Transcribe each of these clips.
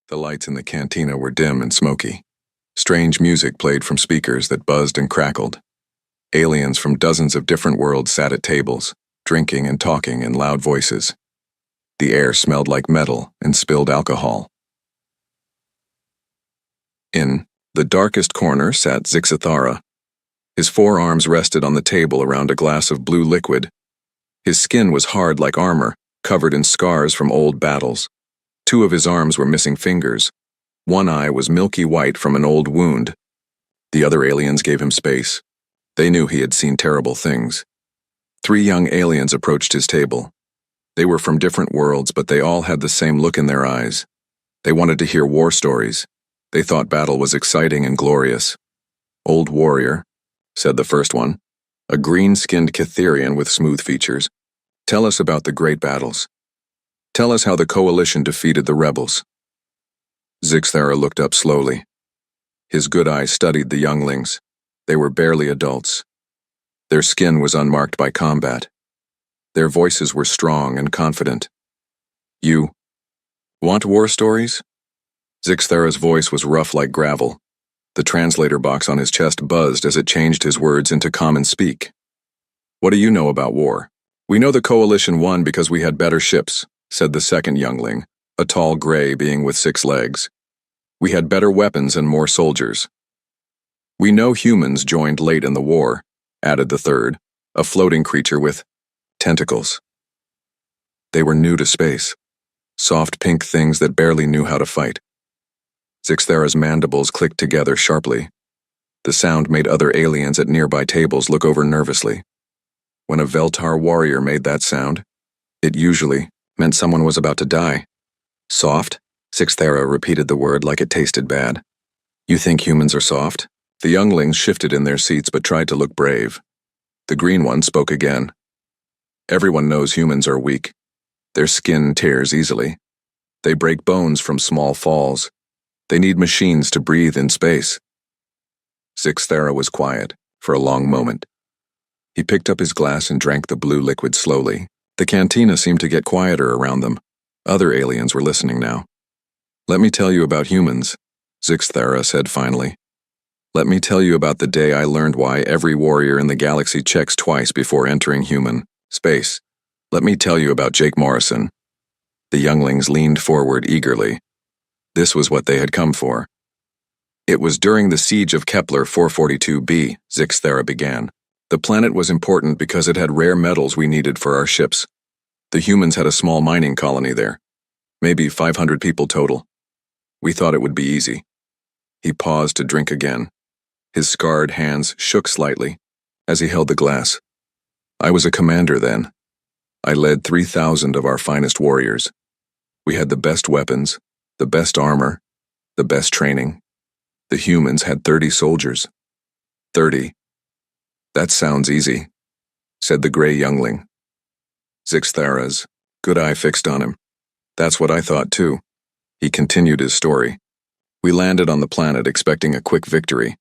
The lights in the cantina were dim and smoky. Strange music played from speakers that buzzed and crackled. Aliens from dozens of different worlds sat at tables, drinking and talking in loud voices. The air smelled like metal and spilled alcohol. In the darkest corner sat Zixathara. His forearms rested on the table around a glass of blue liquid. His skin was hard like armor, covered in scars from old battles. 2 of his arms were missing fingers. 1 eye was milky white from an old wound. The other aliens gave him space. They knew he had seen terrible things. 3 young aliens approached his table. They were from different worlds, but they all had the same look in their eyes. They wanted to hear war stories. They thought battle was exciting and glorious. "Old warrior," said the first one, a green-skinned Catherian with smooth features. "Tell us about the great battles. Tell us how the coalition defeated the rebels." Zixathara looked up slowly. His good eyes studied the younglings. They were barely adults. Their skin was unmarked by combat. Their voices were strong and confident. "You want war stories?" Zixathara's voice was rough like gravel. The translator box on his chest buzzed as it changed his words into common speak. "What do you know about war?" "We know the coalition won because we had better ships," said the second youngling, a tall gray being with 6 legs. "We had better weapons and more soldiers." "We know humans joined late in the war," added the third, a floating creature with tentacles. They were new to space, soft pink things that barely knew how to fight. Zixathara's mandibles clicked together sharply. The sound made other aliens at nearby tables look over nervously. When a Veltar warrior made that sound, it usually meant someone was about to die. "Soft?" Zixathara repeated the word like it tasted bad. "You think humans are soft?" The younglings shifted in their seats but tried to look brave. The green one spoke again. "Everyone knows humans are weak. Their skin tears easily. They break bones from small falls. They need machines to breathe in space." Zixathara was quiet for a long moment. He picked up his glass and drank the blue liquid slowly. The cantina seemed to get quieter around them. Other aliens were listening now. "Let me tell you about humans," Zixathara said finally. "Let me tell you about the day I learned why every warrior in the galaxy checks twice before entering human space. Let me tell you about Jake Morrison." The younglings leaned forward eagerly. This was what they had come for. "It was during the siege of Kepler 442b, Zixathara began. The planet was important because it had rare metals we needed for our ships. The humans had a small mining colony there, maybe 500 people total. We thought it would be easy." He paused to drink again. His scarred hands shook slightly as he held the glass. "I was a commander then. I led 3,000 of our finest warriors. We had the best weapons, the best armor, the best training. The humans had 30 soldiers. 30. That sounds easy," said the gray youngling. Zixathara's good eye fixed on him. "That's what I thought too." He continued his story. "We landed on the planet expecting a quick victory.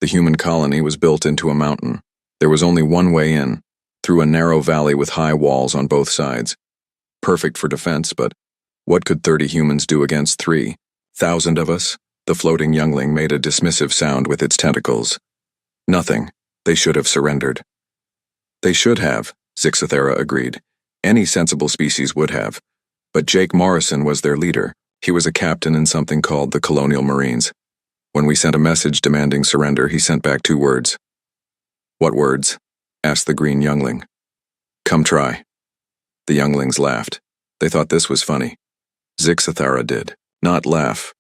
The human colony was built into a mountain. There was only one way in, through a narrow valley with high walls on both sides. Perfect for defense, but what could 30 humans do against 3,000 of us?" The floating youngling made a dismissive sound with its tentacles. "Nothing. They should have surrendered." "They should have," Zixathara agreed. "Any sensible species would have. But Jake Morrison was their leader. He was a captain in something called the Colonial Marines. When we sent a message demanding surrender, he sent back 2 words. "What words?" asked the green youngling. "Come try." The younglings laughed. They thought this was funny. Zixathara did not laugh.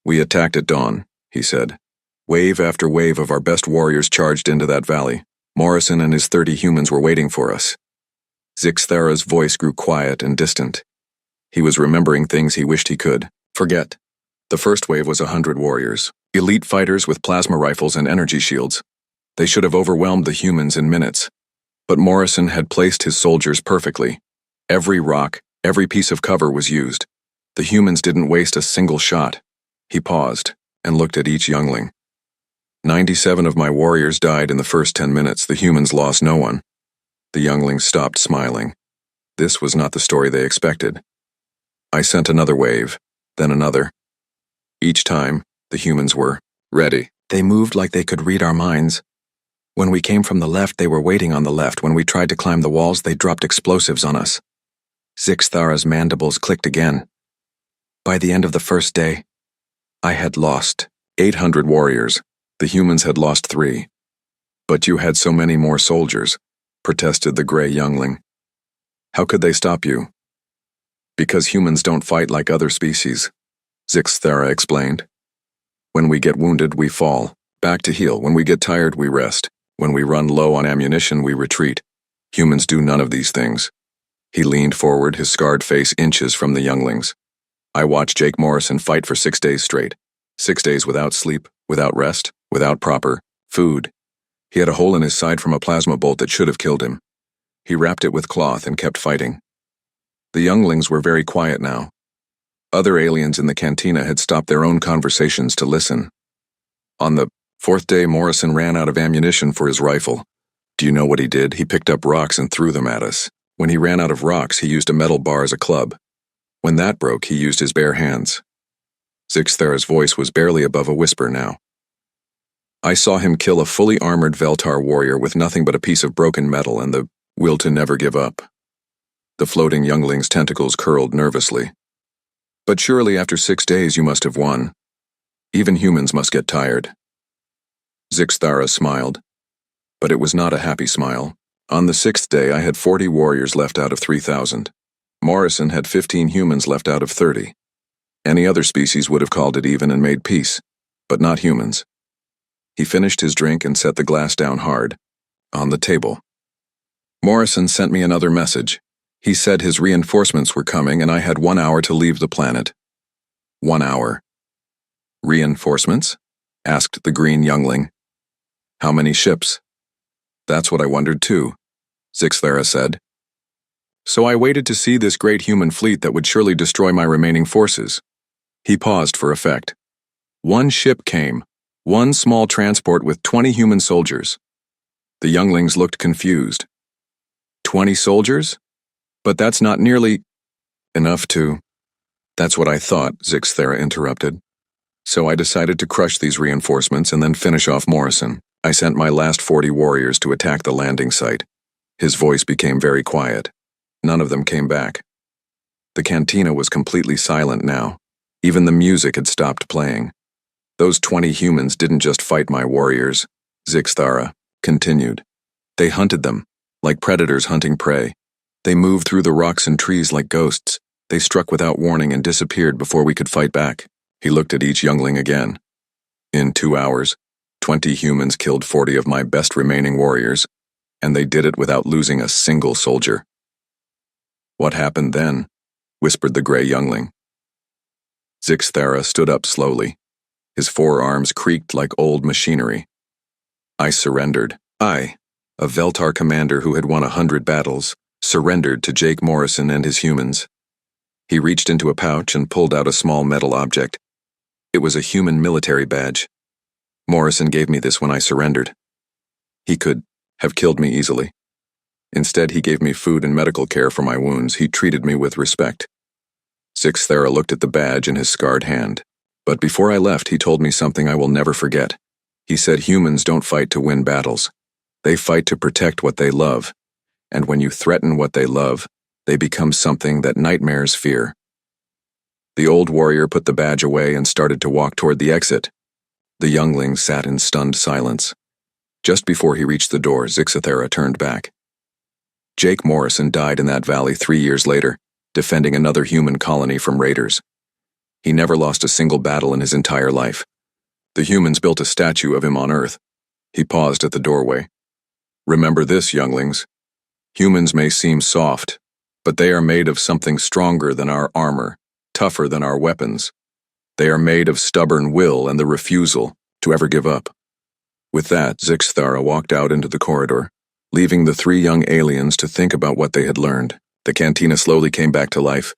"We attacked at dawn," he said. "Wave after wave of our best warriors charged into that valley. Morrison and his 30 humans were waiting for us." Zixathara's voice grew quiet and distant. He was remembering things he wished he could forget. The first wave was 100 warriors, elite fighters with plasma rifles and energy shields. They should have overwhelmed the humans in minutes. But Morrison had placed his soldiers perfectly. Every rock, every piece of cover was used. The humans didn't waste a single shot. He paused and looked at each youngling. 97 of my warriors died in the first 10 minutes. The humans lost no one." The younglings stopped smiling. This was not the story they expected. "I sent another wave, then another. Each time, the humans were ready. They moved like they could read our minds. When we came from the left, they were waiting on the left. When we tried to climb the walls, they dropped explosives on us. Zixthara's mandibles clicked again. By the end of the first day, I had lost 800 warriors. The humans had lost 3. But you had so many more soldiers, protested the gray youngling. How could they stop you? Because humans don't fight like other species, Zixthara explained. When we get wounded, we fall back to heal. When we get tired, we rest. When we run low on ammunition, we retreat. Humans do none of these things. He leaned forward, his scarred face inches from the younglings. I watched Jake Morrison fight for 6 days straight. 6 days without sleep, without rest, without proper food. He had a hole in his side from a plasma bolt that should have killed him. He wrapped it with cloth and kept fighting. The younglings were very quiet now. Other aliens in the cantina had stopped their own conversations to listen. On the 4th day, Morrison ran out of ammunition for his rifle. Do you know what he did? He picked up rocks and threw them at us. When he ran out of rocks, he used a metal bar as a club. When that broke, he used his bare hands. Zixthara's voice was barely above a whisper now. I saw him kill a fully armored Veltar warrior with nothing but a piece of broken metal and the will to never give up. The floating youngling's tentacles curled nervously. But surely after 6 days you must have won. Even humans must get tired. Zixthara smiled. But it was not a happy smile. On the 6th day I had 40 warriors left out of 3,000. Morrison had 15 humans left out of 30. Any other species would have called it even and made peace, but not humans. He finished his drink and set the glass down hard, on the table. Morrison sent me another message. He said his reinforcements were coming and I had 1 hour to leave the planet. 1 hour. Reinforcements? Asked the green youngling. How many ships? That's what I wondered too, Zixthara said. So I waited to see this great human fleet that would surely destroy my remaining forces. He paused for effect. 1 ship came, 1 small transport with 20 human soldiers. The younglings looked confused. 20 soldiers? But that's not nearly enough to... That's what I thought, Zixthara interrupted. So I decided to crush these reinforcements and then finish off Morrison. I sent my last 40 warriors to attack the landing site. His voice became very quiet. None of them came back. The cantina was completely silent now. Even the music had stopped playing. Those 20 humans didn't just fight my warriors, Zixthara continued. They hunted them, like predators hunting prey. They moved through the rocks and trees like ghosts. They struck without warning and disappeared before we could fight back. He looked at each youngling again. In 2 hours, 20 humans killed 40 of my best remaining warriors, and they did it without losing a single soldier. What happened then? Whispered the gray youngling. Zixthara stood up slowly. His forearms creaked like old machinery. I surrendered. I, a Veltar commander who had won 100 battles, surrendered to Jake Morrison and his humans. He reached into a pouch and pulled out a small metal object. It was a human military badge. Morrison gave me this when I surrendered. He could have killed me easily. Instead, he gave me food and medical care for my wounds. He treated me with respect. Zixthara looked at the badge in his scarred hand. But before I left, he told me something I will never forget. He said humans don't fight to win battles. They fight to protect what they love. And when you threaten what they love, they become something that nightmares fear. The old warrior put the badge away and started to walk toward the exit. The youngling sat in stunned silence. Just before he reached the door, Zixthara turned back. Jake Morrison died in that valley 3 years later, defending another human colony from raiders. He never lost a single battle in his entire life. The humans built a statue of him on Earth. He paused at the doorway. Remember this, younglings. Humans may seem soft, but they are made of something stronger than our armor, tougher than our weapons. They are made of stubborn will and the refusal to ever give up. With that, Zixthara walked out into the corridor, leaving the 3 young aliens to think about what they had learned. The cantina slowly came back to life,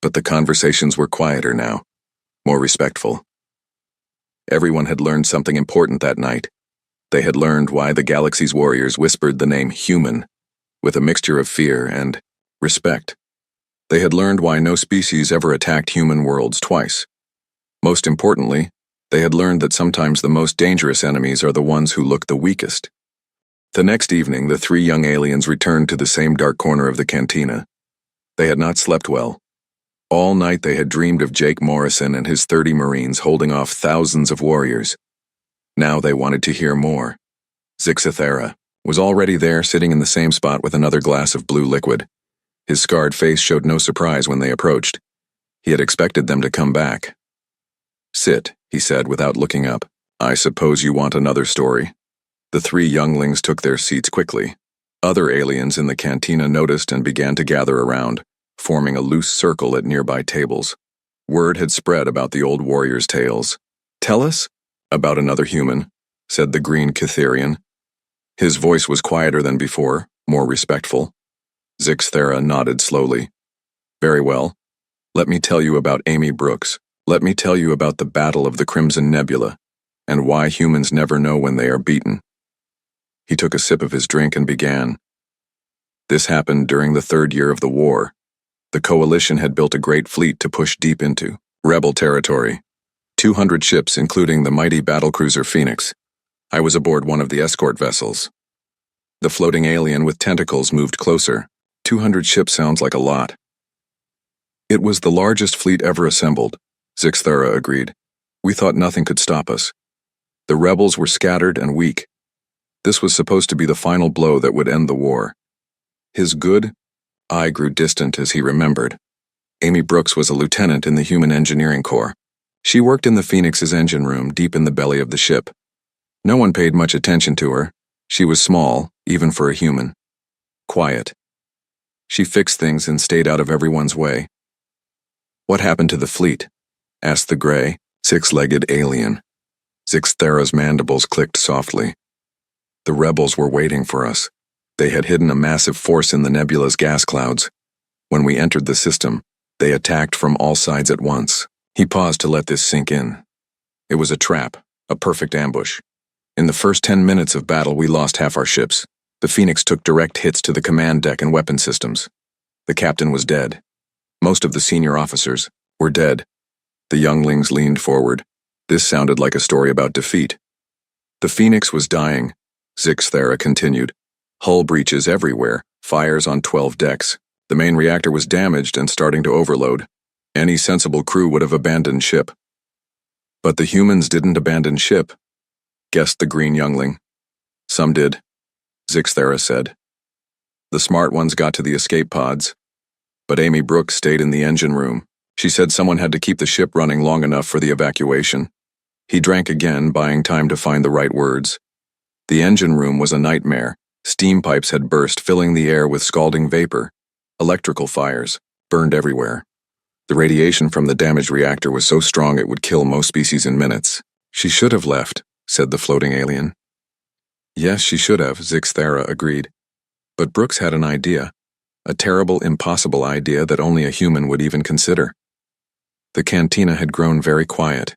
but the conversations were quieter now, more respectful. Everyone had learned something important that night. They had learned why the galaxy's warriors whispered the name human, with a mixture of fear and respect. They had learned why no species ever attacked human worlds twice. Most importantly, they had learned that sometimes the most dangerous enemies are the ones who look the weakest. The next evening, the three young aliens returned to the same dark corner of the cantina. They had not slept well. All night they had dreamed of Jake Morrison and his 30 Marines holding off thousands of warriors. Now they wanted to hear more. Zixathara was already there, sitting in the same spot with another glass of blue liquid. His scarred face showed no surprise when they approached. He had expected them to come back. "Sit," he said without looking up. "I suppose you want another story." The three younglings took their seats quickly. Other aliens in the cantina noticed and began to gather around, forming a loose circle at nearby tables. Word had spread about the old warriors' tales. "Tell us about another human," said the green Catherian. His voice was quieter than before, more respectful. Zixathara nodded slowly. "Very well. Let me tell you about Amy Brooks. Let me tell you about the Battle of the Crimson Nebula, and why humans never know when they are beaten." He took a sip of his drink and began. This happened during the 3rd year of the war. The Coalition had built a great fleet to push deep into rebel territory. 200 ships, including the mighty battlecruiser Phoenix. I was aboard one of the escort vessels. The floating alien with tentacles moved closer. 200 ships sounds like a lot. "It was the largest fleet ever assembled," Zixathara agreed. "We thought nothing could stop us. The rebels were scattered and weak. This was supposed to be the final blow that would end the war." His good eye grew distant as he remembered. Amy Brooks was a lieutenant in the Human Engineering Corps. She worked in the Phoenix's engine room deep in the belly of the ship. No one paid much attention to her. She was small, even for a human. Quiet. She fixed things and stayed out of everyone's way. "What happened to the fleet?" asked the gray, 6-legged alien. Zixathara's mandibles clicked softly. "The rebels were waiting for us. They had hidden a massive force in the nebula's gas clouds. When we entered the system, they attacked from all sides at once." He paused to let this sink in. "It was a trap, a perfect ambush. In the first 10 minutes of battle, we lost half our ships. The Phoenix took direct hits to the command deck and weapon systems. The captain was dead. Most of the senior officers were dead." The younglings leaned forward. This sounded like a story about defeat. "The Phoenix was dying," Zixathara continued. "Hull breaches everywhere, fires on 12 decks. The main reactor was damaged and starting to overload. Any sensible crew would have abandoned ship." "But the humans didn't abandon ship," guessed the green youngling. "Some did," Zixathara said. "The smart ones got to the escape pods. But Amy Brooks stayed in the engine room. She said someone had to keep the ship running long enough for the evacuation." He drank again, buying time to find the right words. The engine room was a nightmare. Steam pipes had burst, filling the air with scalding vapor. Electrical fires burned everywhere. The radiation from the damaged reactor was so strong it would kill most species in minutes. "She should have left," said the floating alien. "Yes, she should have," Zixathara agreed. But Brooks had an idea. A terrible, impossible idea that only a human would even consider. The cantina had grown very quiet.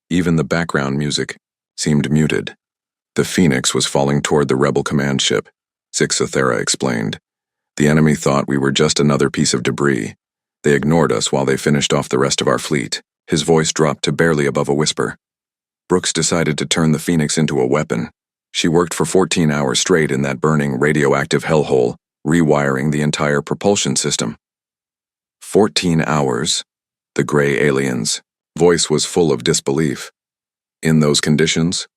Even the background music seemed muted. "The Phoenix was falling toward the rebel command ship," Zixathara explained. "The enemy thought we were just another piece of debris. They ignored us while they finished off the rest of our fleet." His voice dropped to barely above a whisper. "Brooks decided to turn the Phoenix into a weapon. She worked for 14 hours straight in that burning radioactive hellhole, rewiring the entire propulsion system." 14 hours? The gray alien's voice was full of disbelief. "In those conditions?"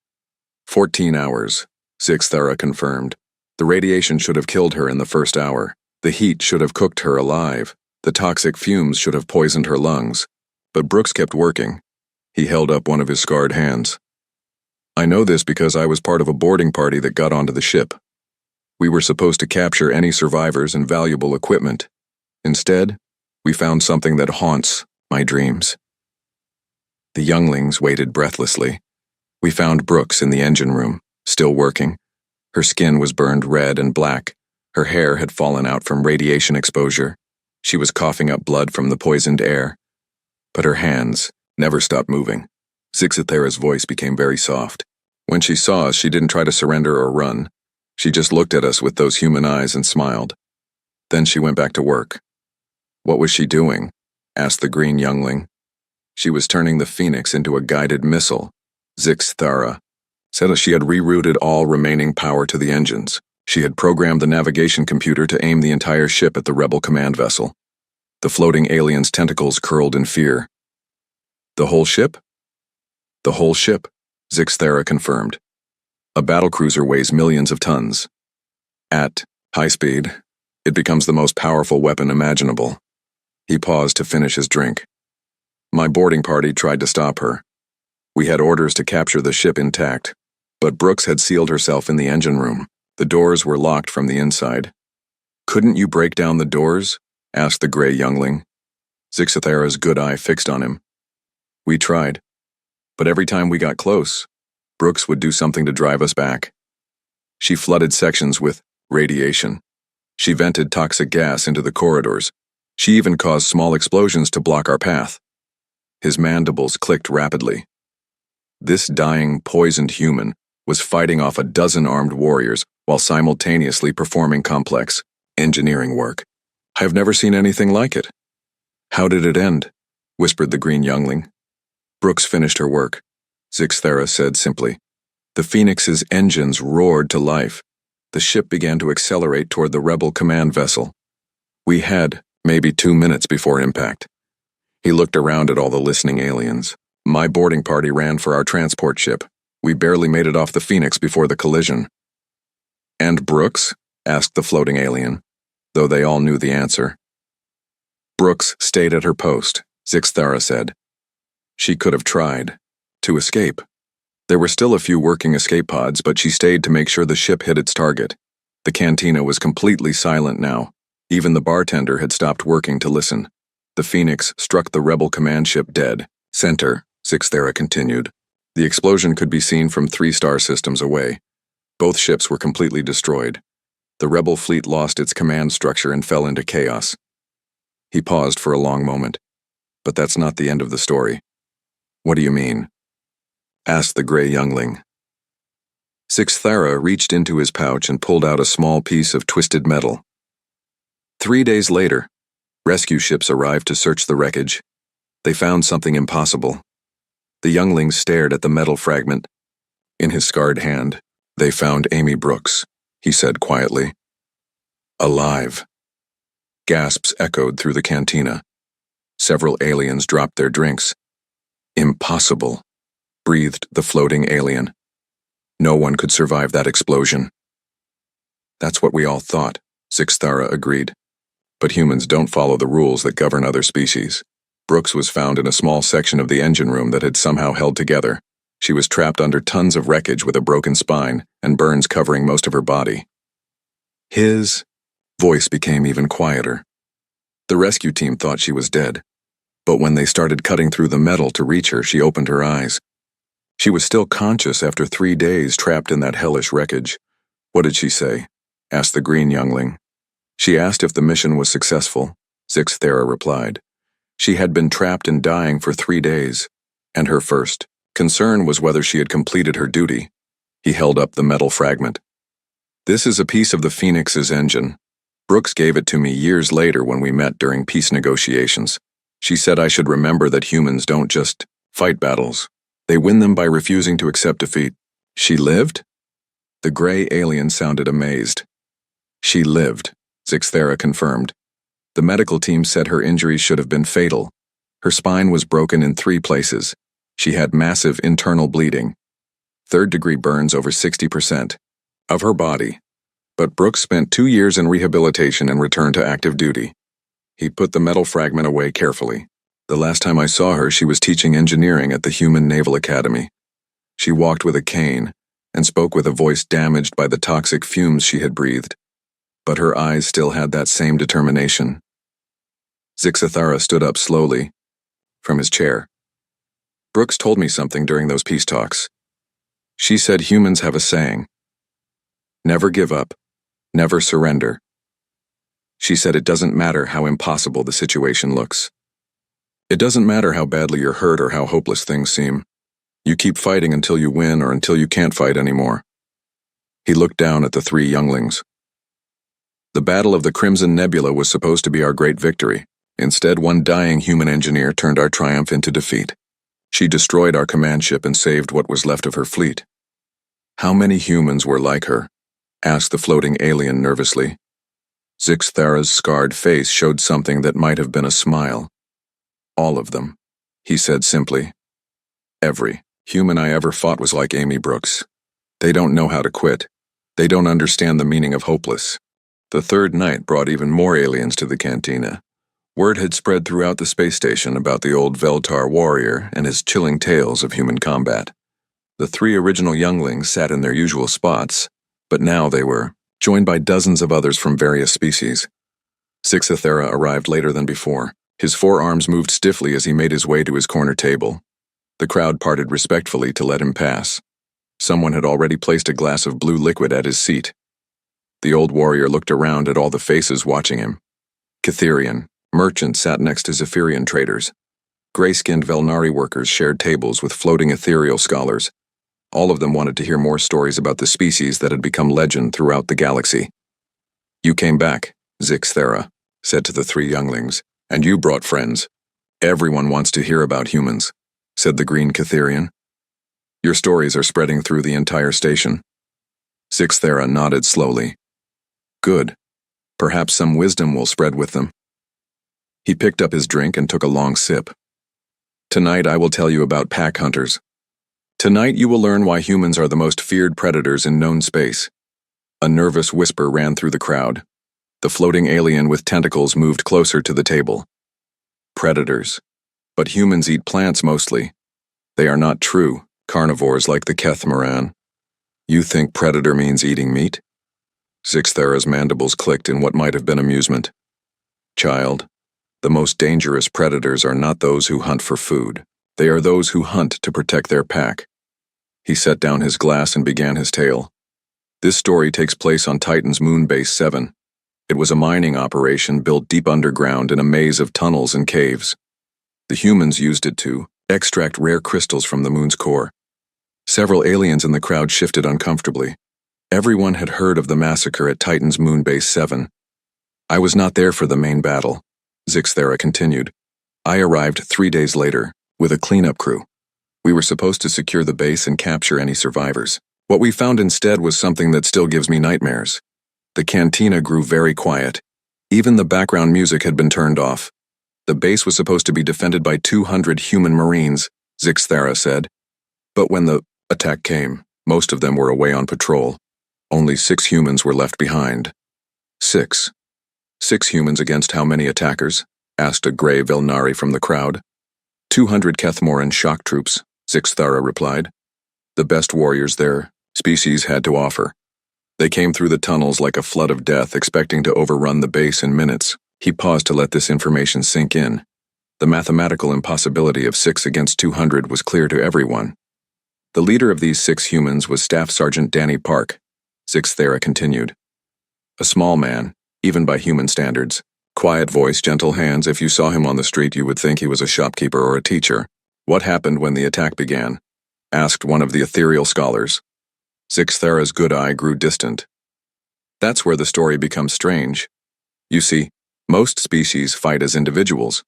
14 hours, Zixathara confirmed. "The radiation should have killed her in the first hour. The heat should have cooked her alive. The toxic fumes should have poisoned her lungs. But Brooks kept working." He held up one of his scarred hands. "I know this because I was part of a boarding party that got onto the ship. We were supposed to capture any survivors and valuable equipment. Instead, we found something that haunts my dreams." The younglings waited breathlessly. "We found Brooks in the engine room, still working. Her skin was burned red and black. Her hair had fallen out from radiation exposure. She was coughing up blood from the poisoned air. But her hands never stopped moving." Zixathara's voice became very soft. "When she saw us, she didn't try to surrender or run. She just looked at us with those human eyes and smiled. Then she went back to work." "What was she doing?" asked the green youngling. She was turning the Phoenix into a guided missile. Zixthara said she had rerouted all remaining power to the engines. She had programmed the navigation computer to aim the entire ship at the rebel command vessel. The floating alien's tentacles curled in fear. The whole ship? The whole ship, Zixthara confirmed. A battlecruiser weighs millions of tons. At high speed, it becomes the most powerful weapon imaginable. He paused to finish his drink. My boarding party tried to stop her. We had orders to capture the ship intact, but Brooks had sealed herself in the engine room. The doors were locked from the inside. Couldn't you break down the doors? Asked the gray youngling. Zixithara's good eye fixed on him. We tried, but every time we got close, Brooks would do something to drive us back. She flooded sections with radiation. She vented toxic gas into the corridors. She even caused small explosions to block our path. His mandibles clicked rapidly. This dying, poisoned human was fighting off a dozen armed warriors while simultaneously performing complex engineering work. I have never seen anything like it. How did it end? Whispered the green youngling. Brooks finished her work, Zixthara said simply. The Phoenix's engines roared to life. The ship began to accelerate toward the rebel command vessel. We had maybe 2 minutes before impact. He looked around at all the listening aliens. My boarding party ran for our transport ship. We barely made it off the Phoenix before the collision. And Brooks? Asked the floating alien, though they all knew the answer. Brooks stayed at her post, Zixthara said. She could have tried to escape. There were still a few working escape pods, but she stayed to make sure the ship hit its target. The cantina was completely silent now. Even the bartender had stopped working to listen. The Phoenix struck the rebel command ship dead. Center, Zixthara continued. The explosion could be seen from 3 star systems away. Both ships were completely destroyed. The rebel fleet lost its command structure and fell into chaos. He paused for a long moment. But that's not the end of the story. What do you mean? Asked the gray youngling. Zixthara reached into his pouch and pulled out a small piece of twisted metal. 3 days later, rescue ships arrived to search the wreckage. They found something impossible. The youngling stared at the metal fragment. In his scarred hand, they found Amy Brooks, he said quietly. Alive. Gasps echoed through the cantina. Several aliens dropped their drinks. Impossible, breathed the floating alien. No one could survive that explosion. That's what we all thought, Zixthara agreed. But humans don't follow the rules that govern other species. Brooks was found in a small section of the engine room that had somehow held together. She was trapped under tons of wreckage with a broken spine and burns covering most of her body. His voice became even quieter. The rescue team thought she was dead, but when they started cutting through the metal to reach her, she opened her eyes. She was still conscious after 3 days trapped in that hellish wreckage. What did she say? Asked the green youngling. She asked if the mission was successful. Zixthara replied. She had been trapped and dying for 3 days, and her first concern was whether she had completed her duty. He held up the metal fragment. This is a piece of the Phoenix's engine. Brooks gave it to me years later when we met during peace negotiations. She said I should remember that humans don't just fight battles. They win them by refusing to accept defeat. She lived? The gray alien sounded amazed. She lived, Zixthara confirmed. The medical team said her injuries should have been fatal. Her spine was broken in 3 places. She had massive internal bleeding. 3rd-degree burns over 60% of her body. But Brooks spent 2 years in rehabilitation and returned to active duty. He put the metal fragment away carefully. The last time I saw her, she was teaching engineering at the Human Naval Academy. She walked with a cane and spoke with a voice damaged by the toxic fumes she had breathed. But her eyes still had that same determination. Zixithara stood up slowly from his chair. Brooks told me something during those peace talks. She said humans have a saying. Never give up, never surrender. She said it doesn't matter how impossible the situation looks. It doesn't matter how badly you're hurt or how hopeless things seem. You keep fighting until you win or until you can't fight anymore. He looked down at the 3 younglings. The Battle of the Crimson Nebula was supposed to be our great victory. Instead, one dying human engineer turned our triumph into defeat. She destroyed our command ship and saved what was left of her fleet. How many humans were like her? Asked the floating alien nervously. Zixthara's scarred face showed something that might have been a smile. All of them, he said simply. Every human I ever fought was like Amy Brooks. They don't know how to quit. They don't understand the meaning of hopeless. The third night brought even more aliens to the cantina. Word had spread throughout the space station about the old Veltar warrior and his chilling tales of human combat. The three original younglings sat in their usual spots, but now they were joined by dozens of others from various species. Zixithara arrived later than before. His forearms moved stiffly as he made his way to his corner table. The crowd parted respectfully to let him pass. Someone had already placed a glass of blue liquid at his seat. The old warrior looked around at all the faces watching him. Catherian merchants sat next to Zephyrian traders. Gray-skinned Velnari workers shared tables with floating ethereal scholars. All of them wanted to hear more stories about the species that had become legend throughout the galaxy. You came back, Zixthara said to the three younglings, and you brought friends. Everyone wants to hear about humans, said the green Catherian. Your stories are spreading through the entire station. Zixthara nodded slowly. Good. Perhaps some wisdom will spread with them. He picked up his drink and took a long sip. Tonight I will tell you about pack hunters. Tonight you will learn why humans are the most feared predators in known space. A nervous whisper ran through the crowd. The floating alien with tentacles moved closer to the table. Predators. But humans eat plants mostly. They are not true carnivores like the Kethmoran. You think predator means eating meat? Zixthara's mandibles clicked in what might have been amusement. Child, the most dangerous predators are not those who hunt for food. They are those who hunt to protect their pack. He set down his glass and began his tale. This story takes place on Titan's moon base 7. It was a mining operation built deep underground in a maze of tunnels and caves. The humans used it to extract rare crystals from the moon's core. Several aliens in the crowd shifted uncomfortably. Everyone had heard of the massacre at Titan's moon base 7. I was not there for the main battle, Zixthara continued. I arrived 3 days later, with a cleanup crew. We were supposed to secure the base and capture any survivors. What we found instead was something that still gives me nightmares. The cantina grew very quiet. Even the background music had been turned off. The base was supposed to be defended by 200 human marines, Zixthara said. But when the attack came, most of them were away on patrol. Only 6 humans were left behind. 6. 6 humans against how many attackers? Asked a gray Velnari from the crowd. 200 Kethmoran shock troops, Zixthara replied. The best warriors their species had to offer. They came through the tunnels like a flood of death, expecting to overrun the base in minutes. He paused to let this information sink in. The mathematical impossibility of 6 against 200 was clear to everyone. The leader of these 6 humans was Staff Sergeant Danny Park, Zixthara continued. A small man, even by human standards. Quiet voice, gentle hands. If you saw him on the street, you would think he was a shopkeeper or a teacher. What happened when the attack began? Asked one of the ethereal scholars. Zixthara's good eye grew distant. That's where the story becomes strange. You see, most species fight as individuals.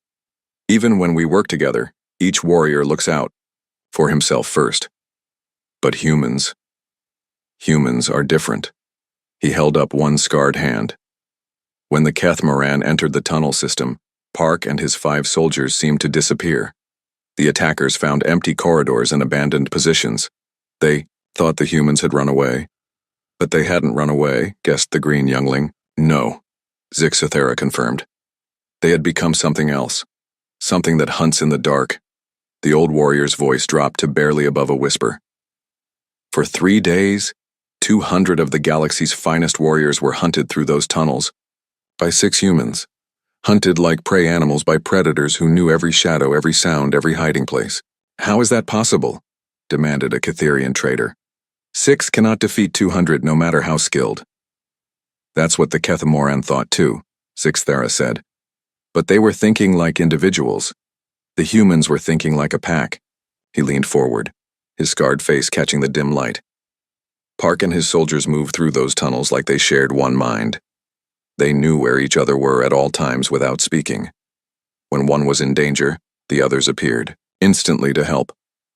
Even when we work together, each warrior looks out for himself first. But humans are different. He held up one scarred hand. When the Kethmoran entered the tunnel system, Park and his 5 soldiers seemed to disappear. The attackers found empty corridors and abandoned positions. They thought the humans had run away. But they hadn't run away, guessed the green youngling. No, Zixithara confirmed. They had become something else. Something that hunts in the dark. The old warrior's voice dropped to barely above a whisper. For 3 days, 200 of the galaxy's finest warriors were hunted through those tunnels. By 6 humans. Hunted like prey animals by predators who knew every shadow, every sound, every hiding place. How is that possible? Demanded a Catherian trader. 6 cannot defeat 200 no matter how skilled. That's what the Kethmoran thought too, Zixthara said. But they were thinking like individuals. The humans were thinking like a pack. He leaned forward, his scarred face catching the dim light. Park and his soldiers moved through those tunnels like they shared one mind. They knew where each other were at all times without speaking. When one was in danger, the others appeared, instantly to help.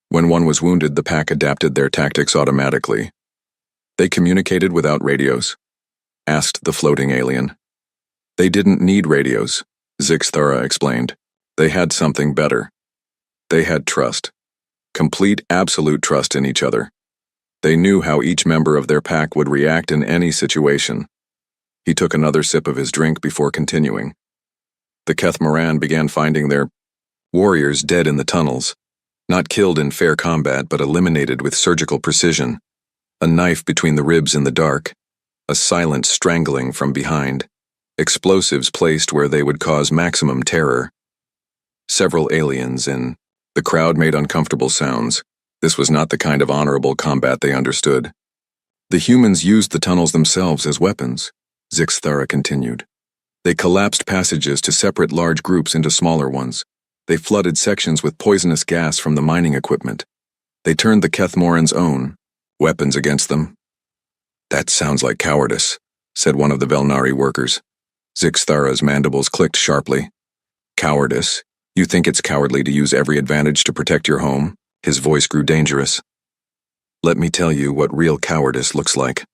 When one was wounded, the pack adapted their tactics automatically. They communicated without radios, asked the floating alien. They didn't need radios, Zixthara explained. They had something better. They had trust. Complete, absolute trust in each other. They knew how each member of their pack would react in any situation. He took another sip of his drink before continuing. The Kethmoran began finding their warriors dead in the tunnels, not killed in fair combat but eliminated with surgical precision. A knife between the ribs in the dark, a silent strangling from behind, explosives placed where they would cause maximum terror. Several aliens in the crowd made uncomfortable sounds. This was not the kind of honorable combat they understood. The humans used the tunnels themselves as weapons, Zixthara continued. They collapsed passages to separate large groups into smaller ones. They flooded sections with poisonous gas from the mining equipment. They turned the Kethmoran's own weapons against them. That sounds like cowardice, said one of the Velnari workers. Zixthara's mandibles clicked sharply. Cowardice? You think it's cowardly to use every advantage to protect your home? His voice grew dangerous. Let me tell you what real cowardice looks like.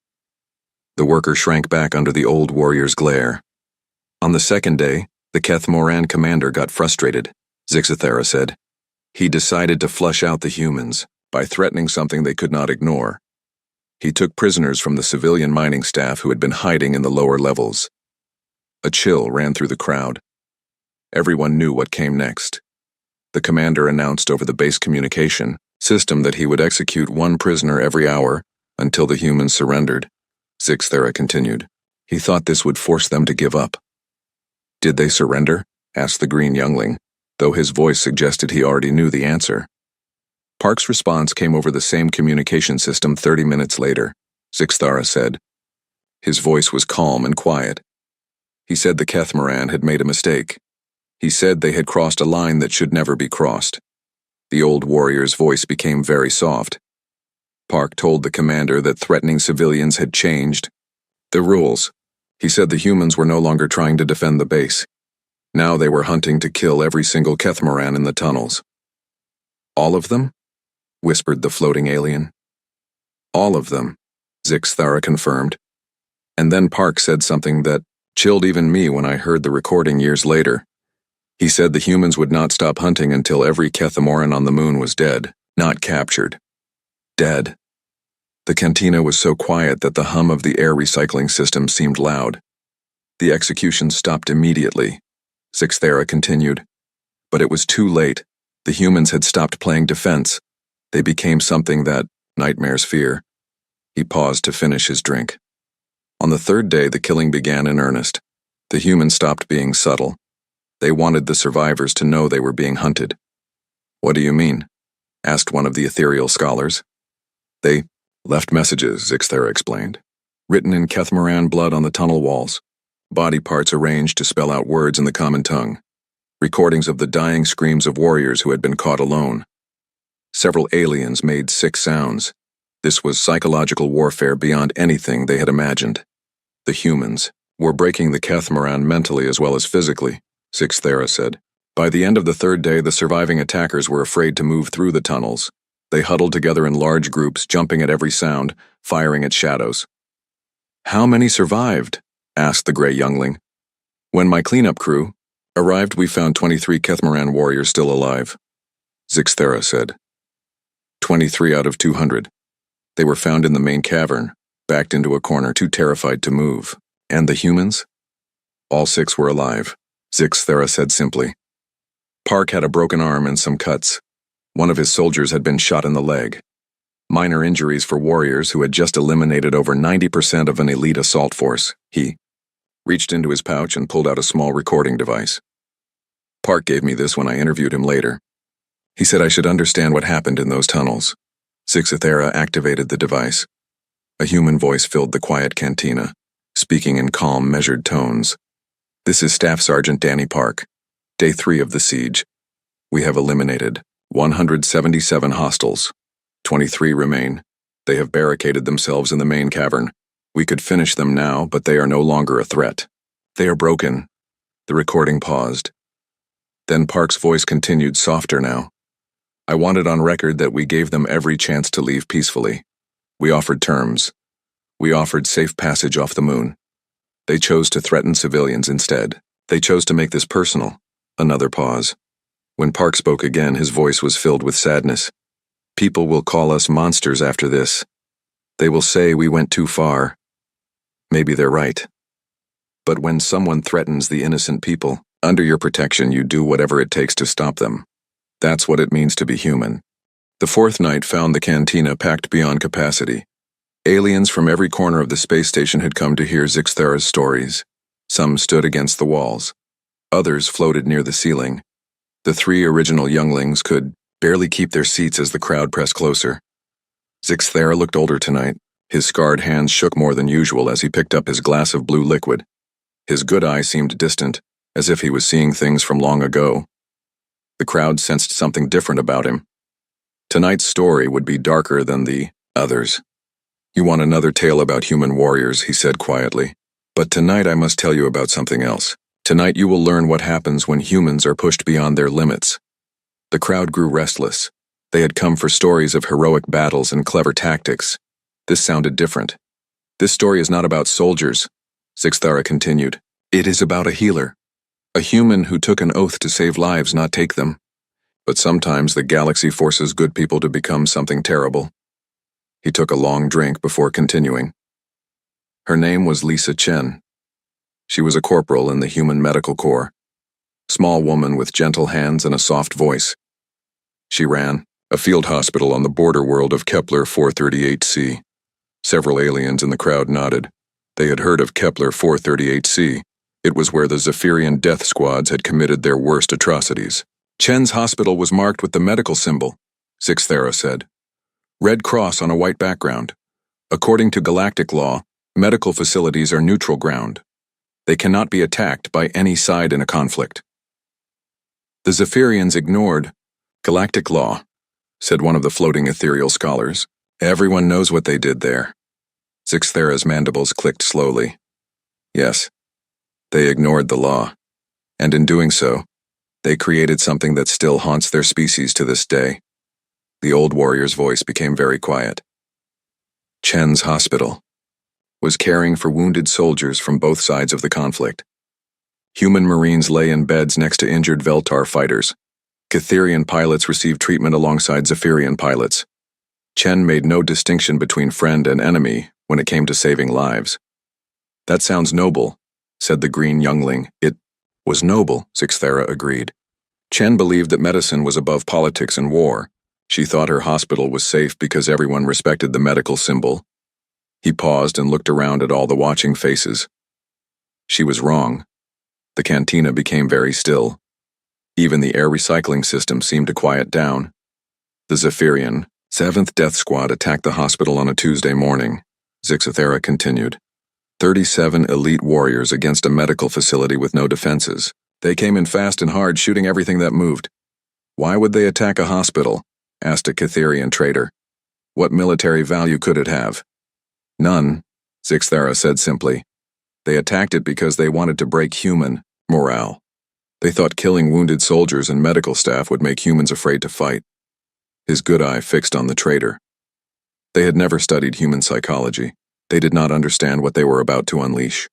The worker shrank back under the old warrior's glare. On the second day, the Kethmoran commander got frustrated, Zixthara said. He decided to flush out the humans by threatening something they could not ignore. He took prisoners from the civilian mining staff who had been hiding in the lower levels. A chill ran through the crowd. Everyone knew what came next. The commander announced over the base communication system that he would execute one prisoner every hour until the humans surrendered. Zixthara continued. He thought this would force them to give up. Did they surrender? Asked the green youngling, though his voice suggested he already knew the answer. Park's response came over the same communication system 30 minutes later, Zixthara said. His voice was calm and quiet. He said the Kethmoran had made a mistake. He said they had crossed a line that should never be crossed. The old warrior's voice became very soft. Park told the commander that threatening civilians had changed the rules. He said the humans were no longer trying to defend the base. Now they were hunting to kill every single Kethmoran in the tunnels. All of them? Whispered the floating alien. All of them, Zixthara confirmed. And then Park said something that chilled even me when I heard the recording years later. He said the humans would not stop hunting until every Kethmoran on the moon was dead, not captured. Dead. The cantina was so quiet that the hum of the air recycling system seemed loud. The execution stopped immediately, Zixthara continued. But it was too late. The humans had stopped playing defense. They became something that nightmares fear. He paused to finish his drink. On the third day, the killing began in earnest. The humans stopped being subtle. They wanted the survivors to know they were being hunted. What do you mean? Asked one of the ethereal scholars. They left messages, Zixthara explained, written in Kethmoran blood on the tunnel walls, body parts arranged to spell out words in the common tongue, recordings of the dying screams of warriors who had been caught alone. Several aliens made sick sounds. This was psychological warfare beyond anything they had imagined. The humans were breaking the Kethmoran mentally as well as physically, Zixthara said. By the end of the third day, the surviving attackers were afraid to move through the tunnels. They huddled together in large groups, jumping at every sound, firing at shadows. How many survived? Asked the gray youngling. When my cleanup crew arrived, we found 23 Kethmoran warriors still alive, Zixthara said. 23 out of 200. They were found in the main cavern, backed into a corner, too terrified to move. And the humans? All 6 were alive, Zixthara said simply. Park had a broken arm and some cuts. One of his soldiers had been shot in the leg. Minor injuries for warriors who had just eliminated over 90% of an elite assault force. He reached into his pouch and pulled out a small recording device. Park gave me this when I interviewed him later. He said I should understand what happened in those tunnels. Zixthara activated the device. A human voice filled the quiet cantina, speaking in calm, measured tones. This is Staff Sergeant Danny Park. Day 3 of the siege. We have eliminated 177 hostiles. 23 remain. They have barricaded themselves in the main cavern. We could finish them now, but they are no longer a threat. They are broken. The recording paused. Then Park's voice continued, softer now. I wanted on record that we gave them every chance to leave peacefully. We offered terms. We offered safe passage off the moon. They chose to threaten civilians instead. They chose to make this personal. Another pause. When Park spoke again, his voice was filled with sadness. People will call us monsters after this. They will say we went too far. Maybe they're right. But when someone threatens the innocent people, under your protection you do whatever it takes to stop them. That's what it means to be human. The fourth night found the cantina packed beyond capacity. Aliens from every corner of the space station had come to hear Zixthara's stories. Some stood against the walls. Others floated near the ceiling. The three original younglings could barely keep their seats as the crowd pressed closer. Zixthara looked older tonight. His scarred hands shook more than usual as he picked up his glass of blue liquid. His good eye seemed distant, as if he was seeing things from long ago. The crowd sensed something different about him. Tonight's story would be darker than the others. You want another tale about human warriors, he said quietly. But tonight I must tell you about something else. Tonight you will learn what happens when humans are pushed beyond their limits. The crowd grew restless. They had come for stories of heroic battles and clever tactics. This sounded different. This story is not about soldiers, Zixthara continued. It is about a healer. A human who took an oath to save lives, not take them. But sometimes the galaxy forces good people to become something terrible. He took a long drink before continuing. Her name was Lisa Chen. She was a corporal in the Human Medical Corps. Small woman with gentle hands and a soft voice. She ran a field hospital on the border world of Kepler 438c. Several aliens in the crowd nodded. They had heard of Kepler 438c. It was where the Zephyrian death squads had committed their worst atrocities. Chen's hospital was marked with the medical symbol, Zixthara said. Red cross on a white background. According to galactic law, medical facilities are neutral ground. They cannot be attacked by any side in a conflict. The Zephyrians ignored galactic law, said one of the floating ethereal scholars. Everyone knows what they did there. Zixthara's mandibles clicked slowly. Yes, they ignored the law, and in doing so, they created something that still haunts their species to this day. The old warrior's voice became very quiet. Chen's hospital was caring for wounded soldiers from both sides of the conflict. Human Marines lay in beds next to injured Veltar fighters. Catherian pilots received treatment alongside Zephyrian pilots. Chen made no distinction between friend and enemy when it came to saving lives. That sounds noble, said the green youngling. It was noble, Zixthara agreed. Chen believed that medicine was above politics and war. She thought her hospital was safe because everyone respected the medical symbol. He paused and looked around at all the watching faces. She was wrong. The cantina became very still. Even the air recycling system seemed to quiet down. The Zephyrian 7th Death Squad attacked the hospital on a Tuesday morning, Zixthara continued. 37 elite warriors against a medical facility with no defenses. They came in fast and hard, shooting everything that moved. Why would they attack a hospital? Asked a Catherian trader. What military value could it have? None, Zixthara said simply. They attacked it because they wanted to break human morale. They thought killing wounded soldiers and medical staff would make humans afraid to fight. His good eye fixed on the trader. They had never studied human psychology. They did not understand what they were about to unleash.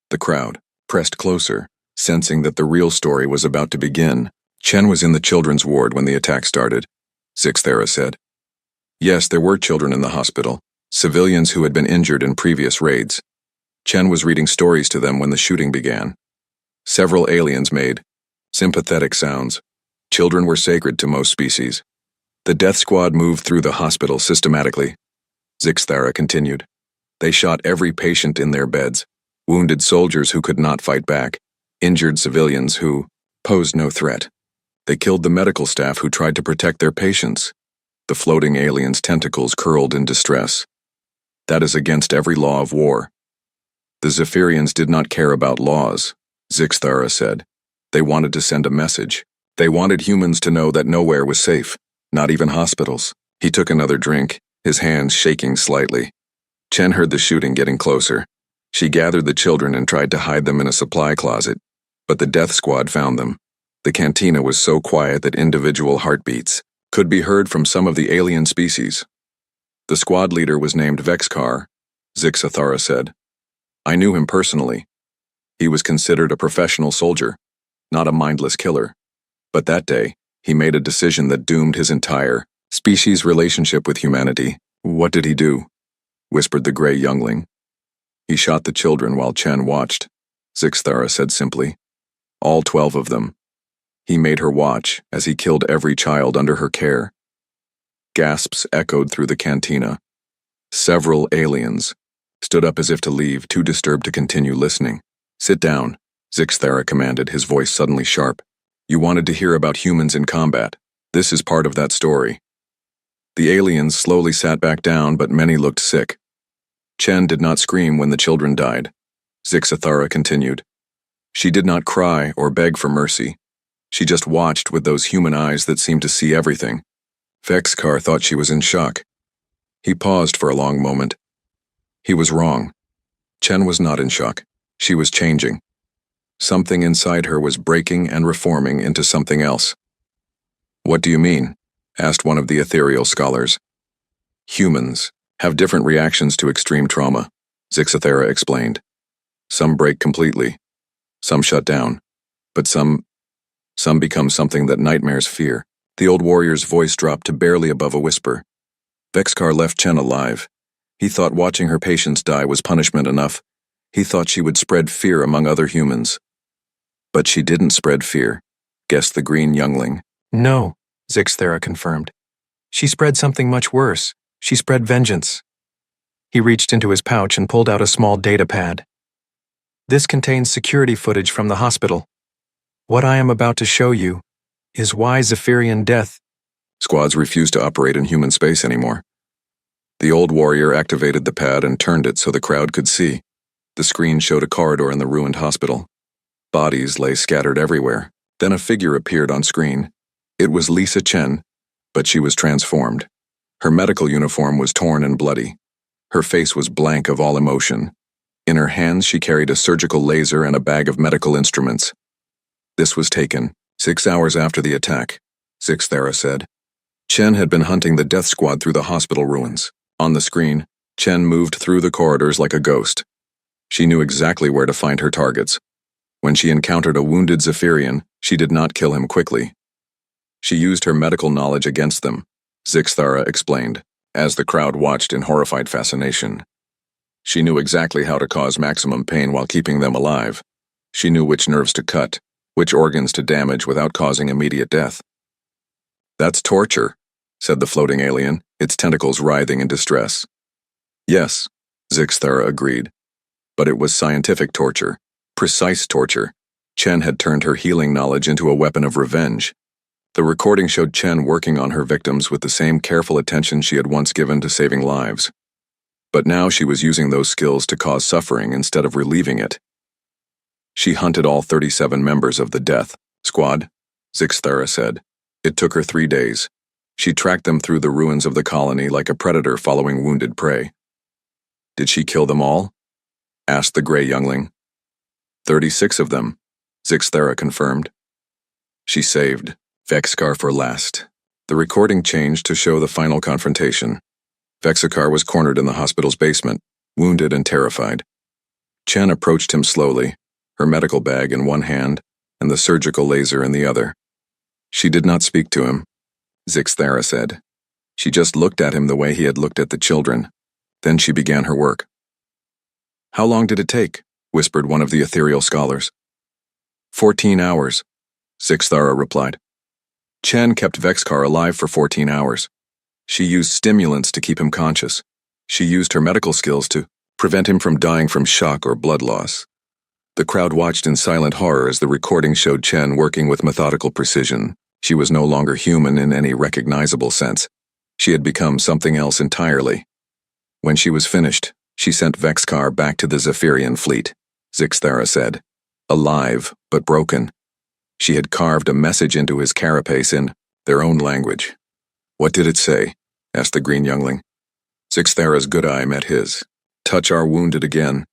The crowd pressed closer, sensing that the real story was about to begin. Chen was in the children's ward when the attack started, Zixthara said. Yes, there were children in the hospital, civilians who had been injured in previous raids. Chen was reading stories to them when the shooting began. Several aliens made sympathetic sounds. Children were sacred to most species. The death squad moved through the hospital systematically, Zixthara continued. They shot every patient in their beds, wounded soldiers who could not fight back, injured civilians who posed no threat. They killed the medical staff who tried to protect their patients. The floating aliens' tentacles curled in distress. That is against every law of war. The Zephyrians did not care about laws, Zixthara said. They wanted to send a message. They wanted humans to know that nowhere was safe, not even hospitals. He took another drink, his hands shaking slightly. Chen heard the shooting getting closer. She gathered the children and tried to hide them in a supply closet, but the death squad found them. The cantina was so quiet that individual heartbeats could be heard from some of the alien species. The squad leader was named Vexkar, Zixathara said. I knew him personally. He was considered a professional soldier, not a mindless killer. But that day, he made a decision that doomed his entire species' relationship with humanity. What did he do? Whispered the gray youngling. He shot the children while Chen watched, Zixathara said simply. All 12 of them. He made her watch as he killed every child under her care. Gasps echoed through the cantina. Several aliens stood up as if to leave, too disturbed to continue listening. Sit down, Zixathara commanded, his voice suddenly sharp. You wanted to hear about humans in combat. This is part of that story. The aliens slowly sat back down, but many looked sick. Chen did not scream when the children died. Zixathara continued. She did not cry or beg for mercy. She just watched with those human eyes that seemed to see everything. Vexkar thought she was in shock. He paused for a long moment. He was wrong. Chen was not in shock. She was changing. Something inside her was breaking and reforming into something else. What do you mean? Asked one of the ethereal scholars. Humans have different reactions to extreme trauma, Zixathara explained. Some break completely. Some shut down. But some become something that nightmares fear. The old warrior's voice dropped to barely above a whisper. Vexkar left Chen alive. He thought watching her patients die was punishment enough. He thought she would spread fear among other humans. But she didn't spread fear, guessed the green youngling. No, Zixathara confirmed. She spread something much worse. She spread vengeance. He reached into his pouch and pulled out a small data pad. This contains security footage from the hospital. What I am about to show you is why Zephyrian death. Squads refused to operate in human space anymore. The old warrior activated the pad and turned it so the crowd could see. The screen showed a corridor in the ruined hospital. Bodies lay scattered everywhere. Then a figure appeared on screen. It was Lisa Chen, but she was transformed. Her medical uniform was torn and bloody. Her face was blank of all emotion. In her hands she carried a surgical laser and a bag of medical instruments. This was taken 6 hours after the attack, Zixathara said. Chen had been hunting the death squad through the hospital ruins. On the screen, Chen moved through the corridors like a ghost. She knew exactly where to find her targets. When she encountered a wounded Zephyrian, she did not kill him quickly. She used her medical knowledge against them, Zixathara explained, as the crowd watched in horrified fascination. She knew exactly how to cause maximum pain while keeping them alive. She knew which nerves to cut, which organs to damage without causing immediate death. That's torture, said the floating alien, its tentacles writhing in distress. Yes, Zixathara agreed. But it was scientific torture, precise torture. Chen had turned her healing knowledge into a weapon of revenge. The recording showed Chen working on her victims with the same careful attention she had once given to saving lives. But now she was using those skills to cause suffering instead of relieving it. She hunted all 37 members of the death squad, Zixathara said. It took her 3 days. She tracked them through the ruins of the colony like a predator following wounded prey. Did she kill them all? Asked the gray youngling. 36 of them, Zixathara confirmed. She saved Vexkar for last. The recording changed to show the final confrontation. Vexkar was cornered in the hospital's basement, wounded and terrified. Chen approached him slowly, her medical bag in one hand and the surgical laser in the other. She did not speak to him, Zixathara said. She just looked at him the way he had looked at the children. Then she began her work. How long did it take? Whispered one of the ethereal scholars. 14 hours, Zixathara replied. Chen kept Vexkar alive for 14 hours. She used stimulants to keep him conscious. She used her medical skills to prevent him from dying from shock or blood loss. The crowd watched in silent horror as the recording showed Chen working with methodical precision. She was no longer human in any recognizable sense. She had become something else entirely. When she was finished, she sent Vexkar back to the Zephyrian fleet, Zixathara said. Alive, but broken. She had carved a message into his carapace in their own language. What did it say? Asked the green youngling. Zixathara's good eye met his. Touch our wounded again,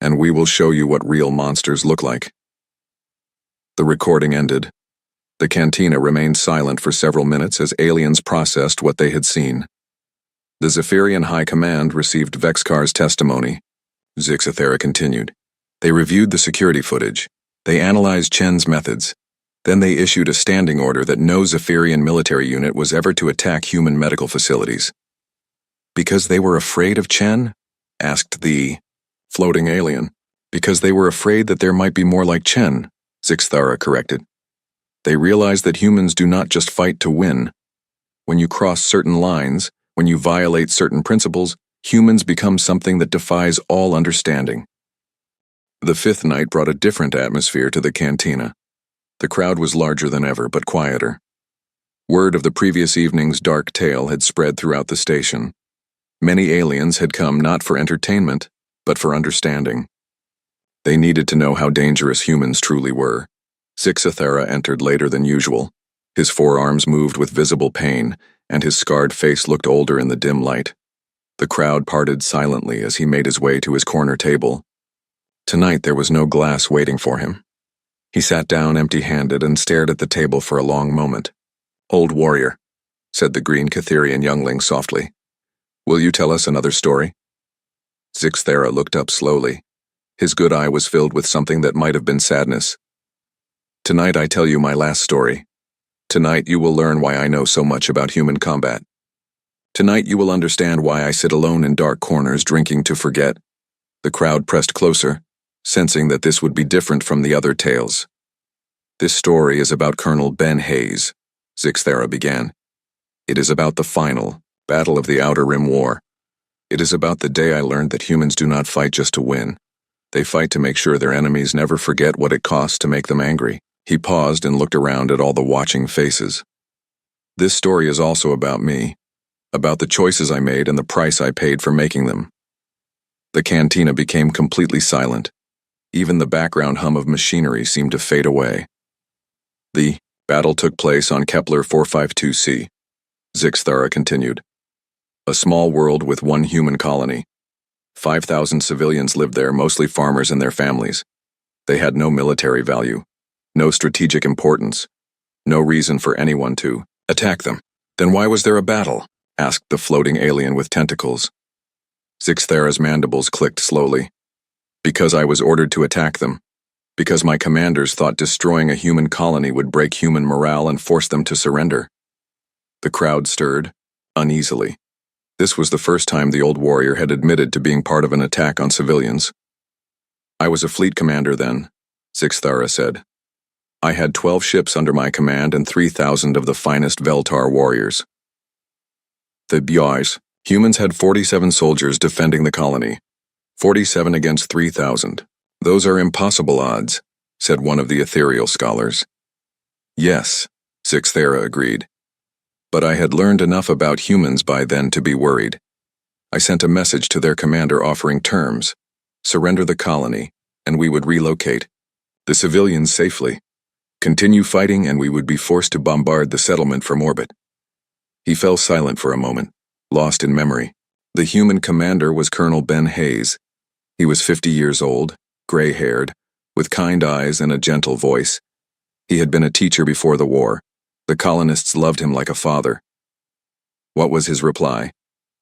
and we will show you what real monsters look like. The recording ended. The cantina remained silent for several minutes as aliens processed what they had seen. The Zephyrian High Command received Vexcar's testimony. Zixathera continued. They reviewed the security footage. They analyzed Chen's methods. Then they issued a standing order that no Zephyrian military unit was ever to attack human medical facilities. Because they were afraid of Chen? Asked the floating alien. Because they were afraid that there might be more like Chen, Zixathera corrected. They realized that humans do not just fight to win. When you cross certain lines, when you violate certain principles, humans become something that defies all understanding. The fifth night brought a different atmosphere to the cantina. The crowd was larger than ever, but quieter. Word of the previous evening's dark tale had spread throughout the station. Many aliens had come not for entertainment, but for understanding. They needed to know how dangerous humans truly were. Zixathera entered later than usual. His forearms moved with visible pain, and his scarred face looked older in the dim light. The crowd parted silently as he made his way to his corner table. Tonight there was no glass waiting for him. He sat down empty-handed and stared at the table for a long moment. "Old warrior," said the green Catherian youngling softly. "Will you tell us another story?" Zixathera looked up slowly. His good eye was filled with something that might have been sadness. "Tonight I tell you my last story. Tonight you will learn why I know so much about human combat. Tonight you will understand why I sit alone in dark corners drinking to forget." The crowd pressed closer, sensing that this would be different from the other tales. "This story is about Colonel Ben Hayes," Zixathera began. "It is about the final Battle of the Outer Rim War. It is about the day I learned that humans do not fight just to win. They fight to make sure their enemies never forget what it costs to make them angry." He paused and looked around at all the watching faces. "This story is also about me, about the choices I made and the price I paid for making them." The cantina became completely silent. Even the background hum of machinery seemed to fade away. "The battle took place on Kepler 452c, Zixathera continued. "A small world with one human colony. 5,000 civilians lived there, mostly farmers and their families. They had no military value, no strategic importance, no reason for anyone to attack them." "Then why was there a battle?" asked the floating alien with tentacles. Zixathera's mandibles clicked slowly. "Because I was ordered to attack them. Because my commanders thought destroying a human colony would break human morale and force them to surrender." The crowd stirred, uneasily. This was the first time the old warrior had admitted to being part of an attack on civilians. "I was a fleet commander then," Zixathera said. "I had 12 ships under my command and 3,000 of the finest Veltar warriors. The BIs, humans had 47 soldiers defending the colony. 47 against 3,000. Those are impossible odds," said one of the ethereal scholars. "Yes," Zixathera agreed. "But I had learned enough about humans by then to be worried. I sent a message to their commander offering terms. Surrender the colony, and we would relocate. The civilians safely. Continue fighting, and we would be forced to bombard the settlement from orbit." He fell silent for a moment, lost in memory. The human commander was Colonel Ben Hayes. He was 50 years old, gray-haired, with kind eyes and a gentle voice. He had been a teacher before the war. The colonists loved him like a father. "What was his reply?"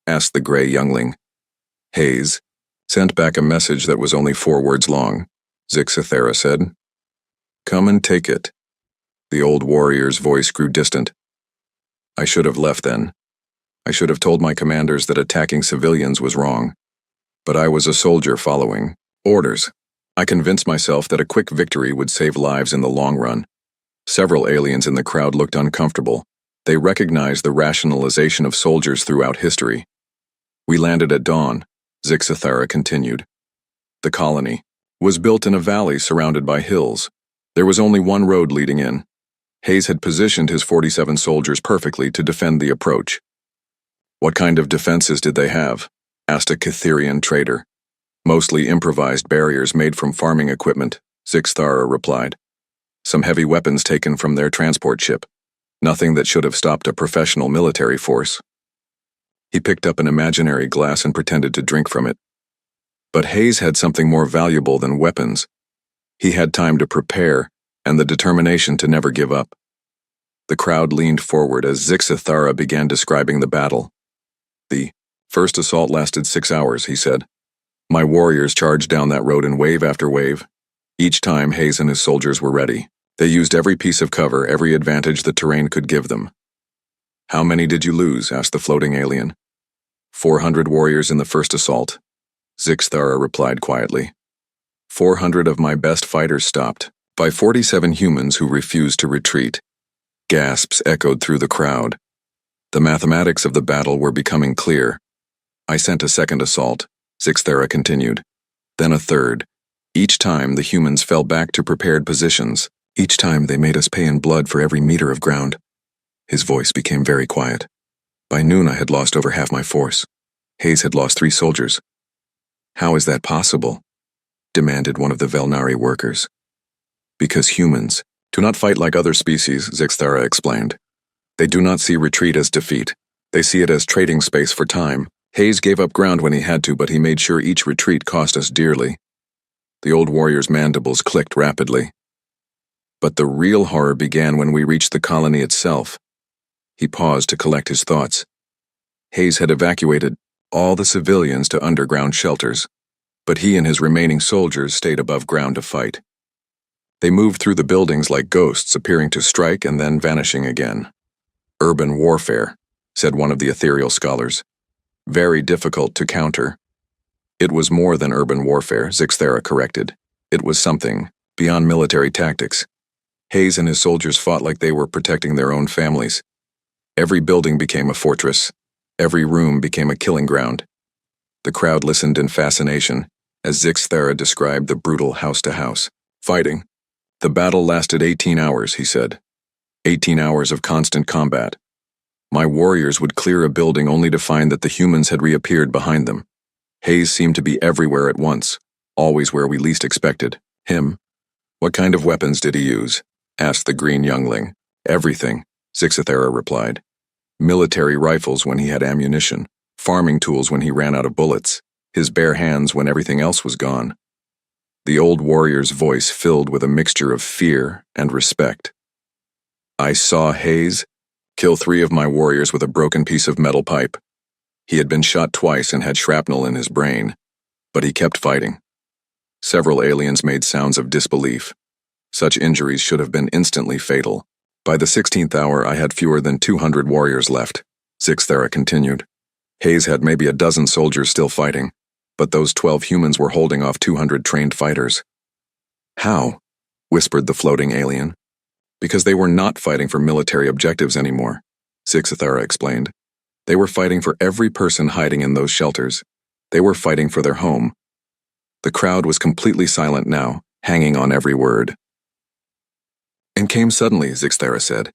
asked the gray youngling. "Hayes sent back a message that was only 4 words long," Zixathera said. "Come and take it." The old warrior's voice grew distant. "I should have left then. I should have told my commanders that attacking civilians was wrong. But I was a soldier following orders. I convinced myself that a quick victory would save lives in the long run." Several aliens in the crowd looked uncomfortable. They recognized the rationalization of soldiers throughout history. "We landed at dawn," Zixathera continued. "The colony was built in a valley surrounded by hills. There was only one road leading in. Hayes had positioned his 47 soldiers perfectly to defend the approach." "What kind of defenses did they have?" asked a Catherian trader. "Mostly improvised barriers made from farming equipment," Zixathera replied. "Some heavy weapons taken from their transport ship. Nothing that should have stopped a professional military force." He picked up an imaginary glass and pretended to drink from it. But Hayes had something more valuable than weapons. He had time to prepare and the determination to never give up. The crowd leaned forward as Zixathara began describing the battle. The first assault lasted 6 hours, he said. My warriors charged down that road in wave after wave. Each time, Hayes and his soldiers were ready. They used every piece of cover, every advantage the terrain could give them. How many did you lose? Asked the floating alien. 400 warriors in the first assault, Zixathara replied quietly. 400 of my best fighters stopped, by 47 humans who refused to retreat. Gasps echoed through the crowd. The mathematics of the battle were becoming clear. I sent a second assault, Zixathara continued. Then a third. Each time the humans fell back to prepared positions. Each time they made us pay in blood for every meter of ground. His voice became very quiet. By noon I had lost over half my force. Hayes had lost 3 soldiers. How is that possible? Demanded one of the Velnari workers. Because humans do not fight like other species, Zixathara explained. They do not see retreat as defeat. They see it as trading space for time. Hayes gave up ground when he had to, but he made sure each retreat cost us dearly. The old warrior's mandibles clicked rapidly. But the real horror began when we reached the colony itself. He paused to collect his thoughts. Hayes had evacuated all the civilians to underground shelters, but he and his remaining soldiers stayed above ground to fight. They moved through the buildings like ghosts, appearing to strike and then vanishing again. Urban warfare, said one of the ethereal scholars. Very difficult to counter. It was more than urban warfare, Zixathara corrected. It was something beyond military tactics. Hayes and his soldiers fought like they were protecting their own families. Every building became a fortress. Every room became a killing ground. The crowd listened in fascination as Zixathara described the brutal house-to-house fighting. The battle lasted 18 hours, he said. 18 hours of constant combat. My warriors would clear a building only to find that the humans had reappeared behind them. Hayes seemed to be everywhere at once, always where we least expected. Him? What kind of weapons did he use? Asked the green youngling. Everything, Zixathara replied. Military rifles when he had ammunition, farming tools when he ran out of bullets, his bare hands when everything else was gone. The old warrior's voice filled with a mixture of fear and respect. I saw Hayes kill 3 of my warriors with a broken piece of metal pipe. He had been shot twice and had shrapnel in his brain, but he kept fighting. Several aliens made sounds of disbelief. Such injuries should have been instantly fatal. By the 16th hour, I had fewer than 200 warriors left, Zixathara continued. Hayes had maybe a dozen soldiers still fighting, but those 12 humans were holding off 200 trained fighters. How? Whispered the floating alien. Because they were not fighting for military objectives anymore, Zixathara explained. They were fighting for every person hiding in those shelters. They were fighting for their home. The crowd was completely silent now, hanging on every word. And came suddenly, Zixathara said.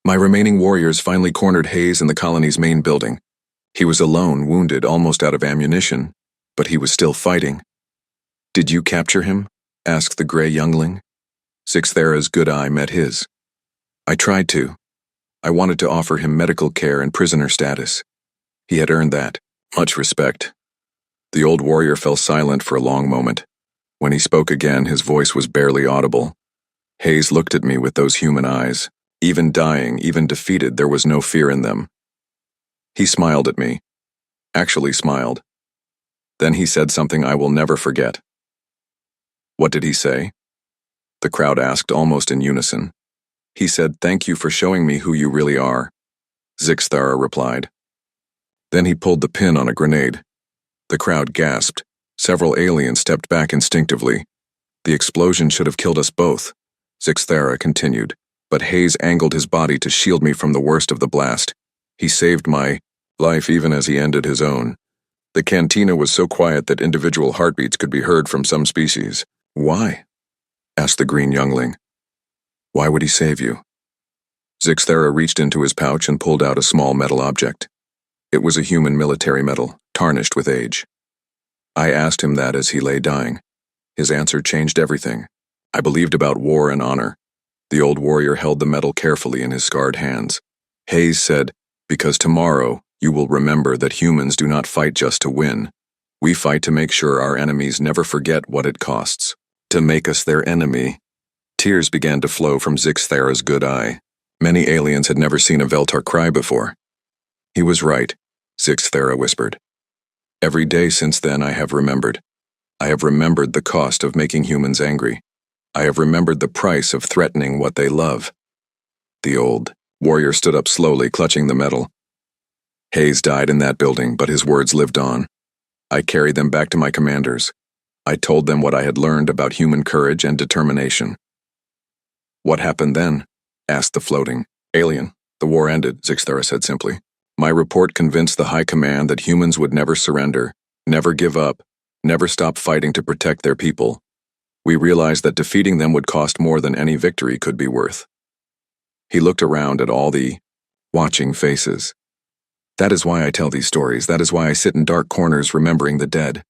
My remaining warriors finally cornered Hayes in the colony's main building. He was alone, wounded, almost out of ammunition, but he was still fighting. Did you capture him? Asked the gray youngling. Zixathara's good eye met his. I tried to. I wanted to offer him medical care and prisoner status. He had earned that. Much respect. The old warrior fell silent for a long moment. When he spoke again, his voice was barely audible. Hayes looked at me with those human eyes. Even dying, even defeated, there was no fear in them. He smiled at me. Actually smiled. Then he said something I will never forget. What did he say? The crowd asked almost in unison. He said, "Thank you for showing me who you really are," Zixathara replied. Then he pulled the pin on a grenade. The crowd gasped. Several aliens stepped back instinctively. The explosion should have killed us both, Zixathara continued, but Hayes angled his body to shield me from the worst of the blast. He saved my life even as he ended his own. The cantina was so quiet that individual heartbeats could be heard from some species. Why? Asked the green youngling. Why would he save you? Zixathara reached into his pouch and pulled out a small metal object. It was a human military medal, tarnished with age. I asked him that as he lay dying. His answer changed everything. I believed about war and honor. The old warrior held the medal carefully in his scarred hands. Hayes said, "Because tomorrow you will remember that humans do not fight just to win. We fight to make sure our enemies never forget what it costs. To make us their enemy." Tears began to flow from Zixathara's good eye. Many aliens had never seen a Veltar cry before. He was right, Zixthera whispered. Every day since then I have remembered. I have remembered the cost of making humans angry. I have remembered the price of threatening what they love. The old warrior stood up slowly, clutching the metal. Hayes died in that building, but his words lived on. I carried them back to my commanders. I told them what I had learned about human courage and determination. What happened then? Asked the floating alien. The war ended, Zixthera said simply. My report convinced the High Command that humans would never surrender, never give up, never stop fighting to protect their people. We realized that defeating them would cost more than any victory could be worth. He looked around at all the watching faces. That is why I tell these stories. That is why I sit in dark corners remembering the dead.